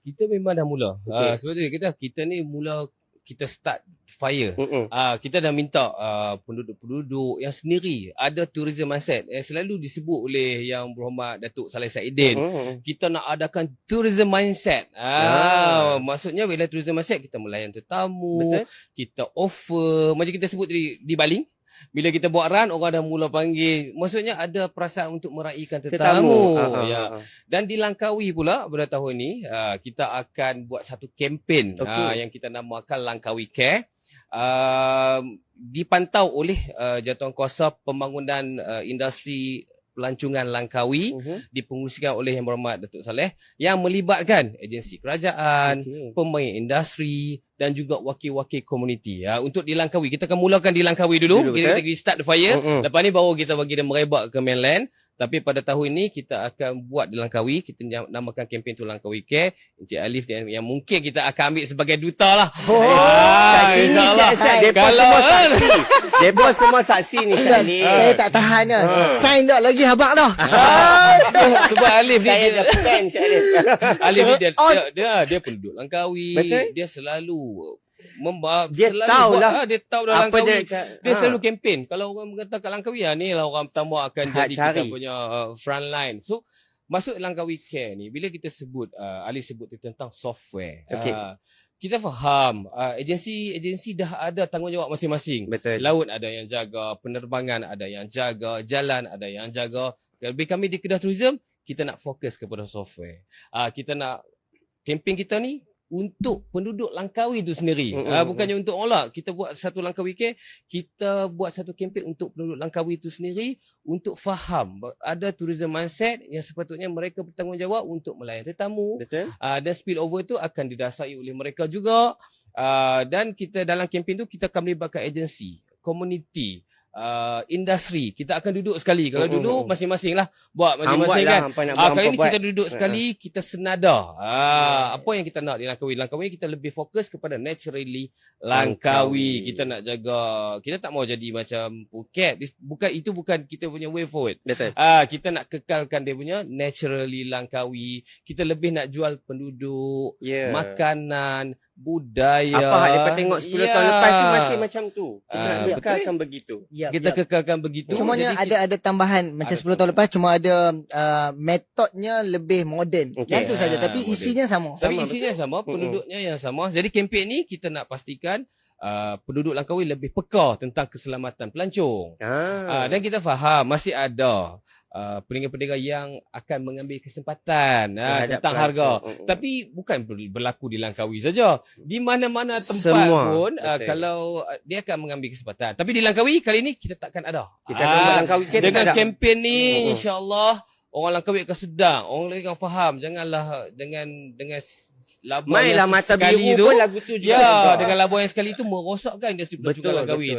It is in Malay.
Kita memang dah mula. Okay. Sebab tu kita ni mula kita start fire. Mm-mm. Kita dah minta penduduk-penduduk yang sendiri ada tourism mindset yang selalu disebut oleh Yang Berhormat Datuk Saleh Saidin. Kita nak adakan tourism mindset. Maksudnya bila tourism mindset kita melayan tetamu, Betul. kita offer macam kita sebut tadi di Baling. Bila kita buat run, orang dah mula panggil. Maksudnya ada perasaan untuk meraihkan tetamu. Ya. Dan di Langkawi pula pada tahun ni, kita akan buat satu kempen yang kita namakan Langkawi Care. Dipantau oleh Jawatankuasa Pembangunan Industri Pelancongan Langkawi, dipengerusikan oleh Yang Berhormat Datuk Saleh, yang melibatkan agensi kerajaan, pemain industri dan juga wakil-wakil komuniti. Untuk di Langkawi, kita akan mulakan di Langkawi dulu. Kita start the fire. Lepas ni baru kita bagi dia merebak ke mainland. Tapi pada tahun ini kita akan buat di Langkawi. Kita namakan kempen tu Langkawi Care. Encik Alif yang mungkin kita akan ambil sebagai duta lah. InsyaAllah. Depa semua saksi. Depa semua saksi ni. Saya tak tahan dah. Sign tak lagi habak dah. Sebab Alif ni Saya dah plan Encik Alif. Alif ni dia penduduk Langkawi. Betul. Dia selalu dia tahu lah dia tahu dalam apa Langkawi. Dia dia selalu kempen. Kalau orang mengatakan kat Langkawi, ni lah orang pertama akan jadi kita punya front line. So masuk Langkawi Care ni, bila kita sebut Ali sebut tentang software. Kita faham agensi dah ada tanggungjawab masing-masing. Betul. Laut ada yang jaga, penerbangan ada yang jaga, jalan ada yang jaga. Lebih kami di Kedah Tourism, kita nak fokus kepada software. Kita nak kempen kita ni untuk penduduk Langkawi itu sendiri. Bukannya untuk orang. Kita buat satu Langkawi Care, kita buat satu kempen untuk penduduk Langkawi itu sendiri untuk faham ada tourism mindset yang sepatutnya mereka bertanggungjawab untuk melayan tetamu. Betul. Dan spill over itu akan didasari oleh mereka juga. Dan kita dalam kempen tu kita akan melibatkan agensi, komuniti, industri. Kita akan duduk sekali. Kalau dulu masing-masing lah buat masing-masing kan. Kali ni kita duduk sekali, kita senada. Apa yang kita nak di Langkawi? Langkawi kita lebih fokus kepada naturally Langkawi. Kita nak jaga, kita tak mau jadi macam Phuket. Bukan kita punya way forward. Betul. Kita nak kekalkan dia punya naturally Langkawi. Kita lebih nak jual penduduk, makanan, budaya. Apa hal dia tengok 10 tahun lepas tu masih macam tu. Kita nak kekalkan begitu. Kita kekalkan begitu. Cumanya ada tambahan macam 10 tahun lepas, cuma ada metodnya lebih moden. Yang tu saja, tapi isinya sama. Tapi isinya sama, penduduknya yang sama. Jadi kempen ni kita nak pastikan penduduk Langkawi lebih peka tentang keselamatan pelancong. Dan kita faham masih ada pendengar-pendengar yang akan mengambil kesempatan tentang harga. Tapi bukan berlaku di Langkawi saja. Di mana-mana tempat pun kalau dia akan mengambil kesempatan. Tapi di Langkawi kali ni kita takkan ada. Kita akan Langkawi dengan kempen ni insya-Allah orang Langkawi akan sedang, orang Langkawi akan faham. Janganlah dengan labuan mainlah yang mata sekali biru tu, pun lagu tu juga. Dengan labuan yang sekali tu merosakkan industri pelancongan Langkawi.